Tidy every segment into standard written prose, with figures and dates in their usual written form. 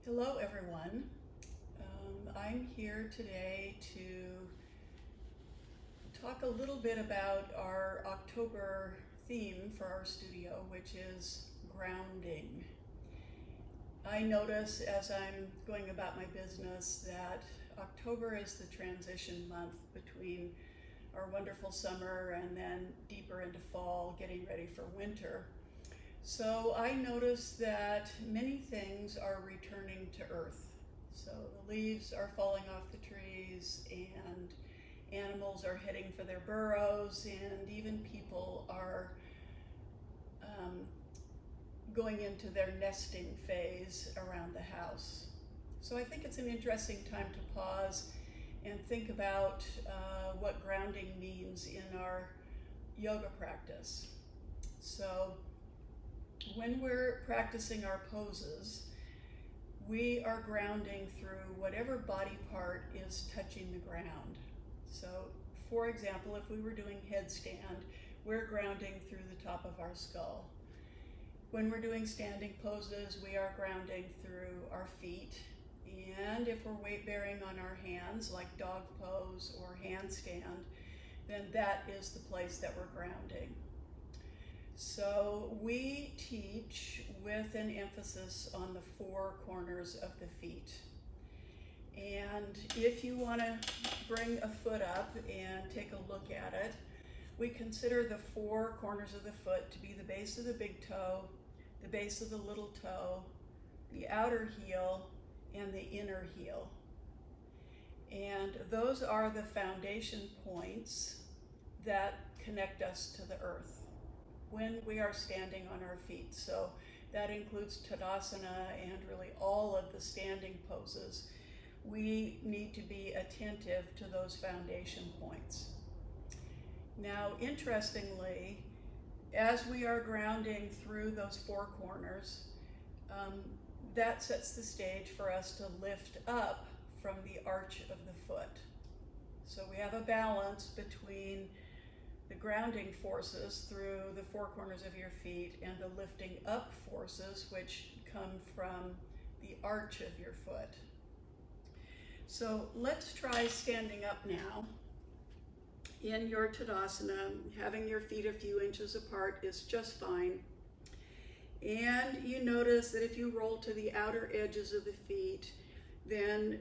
Hello everyone. I'm here today to talk a little bit about our October theme for our studio, which is grounding. I notice as I'm going about my business that October is the transition month between our wonderful summer and then deeper into fall, getting ready for winter. So I notice that many things are returning to earth. So the leaves are falling off the trees and animals are heading for their burrows, and even people are going into their nesting phase around the house. So I think it's an interesting time to pause and think about what grounding means in our yoga practice. So when we're practicing our poses, we are grounding through whatever body part is touching the ground. So, for example, if we were doing headstand, we're grounding through the top of our skull. When we're doing standing poses, we are grounding through our feet. And if we're weight bearing on our hands, like dog pose or handstand, then that is the place that we're grounding. So we teach with an emphasis on the four corners of the feet. And if you want to bring a foot up and take a look at it, we consider the four corners of the foot to be the base of the big toe, the base of the little toe, the outer heel, and the inner heel. And those are the foundation points that connect us to the earth when we are standing on our feet. So that includes Tadasana and really all of the standing poses. We need to be attentive to those foundation points. Now, interestingly, as we are grounding through those four corners, that sets the stage for us to lift up from the arch of the foot. So we have a balance between the grounding forces through the four corners of your feet and the lifting up forces which come from the arch of your foot. So let's try standing up now. In your Tadasana, having your feet a few inches apart is just fine. And you notice that if you roll to the outer edges of the feet, then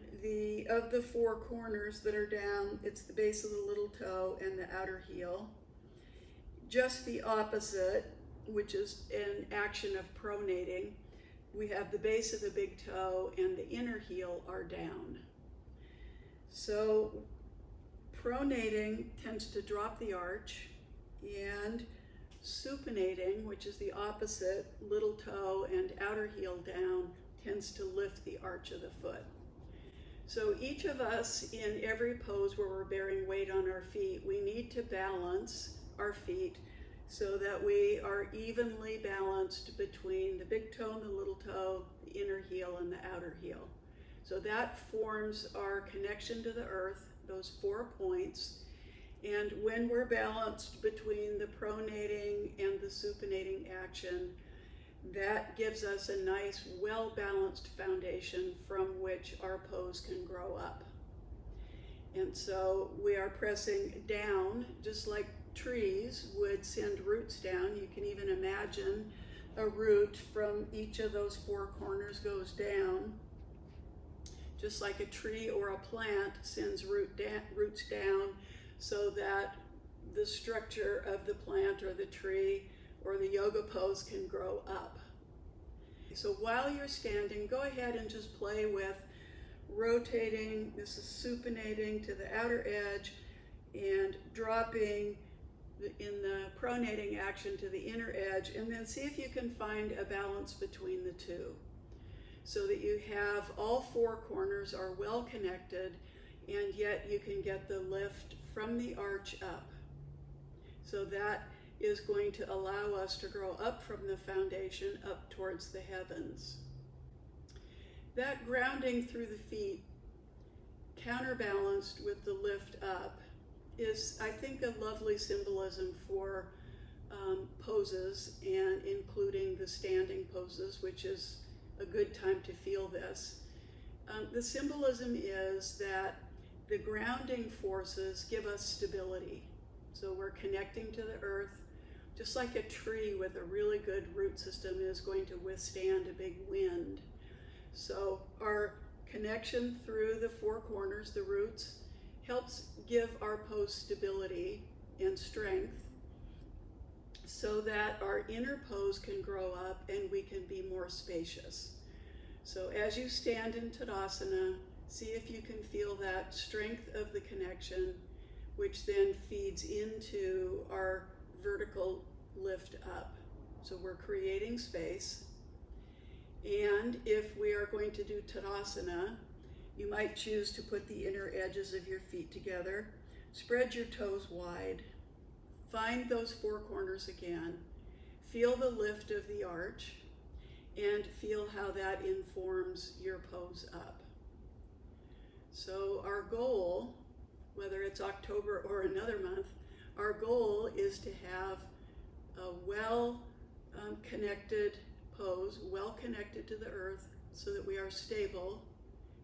of the four corners that are down, it's the base of the little toe and the outer heel. Just the opposite, which is an action of pronating, we have the base of the big toe and the inner heel are down. So pronating tends to drop the arch, and supinating, which is the opposite, little toe and outer heel down, tends to lift the arch of the foot. So each of us in every pose where we're bearing weight on our feet, we need to balance our feet so that we are evenly balanced between the big toe and the little toe, the inner heel and the outer heel. So that forms our connection to the earth, those 4 points. And when we're balanced between the pronating and the supinating action, that gives us a nice, well-balanced foundation from which our pose can grow up. And so we are pressing down, just like trees would send roots down. You can even imagine a root from each of those 4 corners goes down, just like a tree or a plant sends roots down so that the structure of the plant or the tree or the yoga pose can grow up. So while you're standing, go ahead and just play with rotating. This is supinating to the outer edge and dropping in the pronating action to the inner edge, and then see if you can find a balance between the two so that you have all 4 corners are well connected, and yet you can get the lift from the arch up. So that is going to allow us to grow up from the foundation up towards the heavens. That grounding through the feet, counterbalanced with the lift up, is, I think, a lovely symbolism for poses, and including the standing poses, which is a good time to feel this. The symbolism is that the grounding forces give us stability. So we're connecting to the earth, just like a tree with a really good root system is going to withstand a big wind. So our connection through the four corners, the roots, helps give our pose stability and strength so that our inner pose can grow up and we can be more spacious. So as you stand in Tadasana, see if you can feel that strength of the connection, which then feeds into our vertical lift up. So we're creating space. And if we are going to do Tadasana, you might choose to put the inner edges of your feet together. Spread your toes wide. Find those four corners again. Feel the lift of the arch and feel how that informs your pose up. So our goal, whether it's October or another month, our goal is to have a well-connected pose, well connected to the earth so that we are stable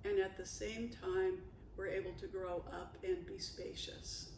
and at the same time we're able to grow up and be spacious.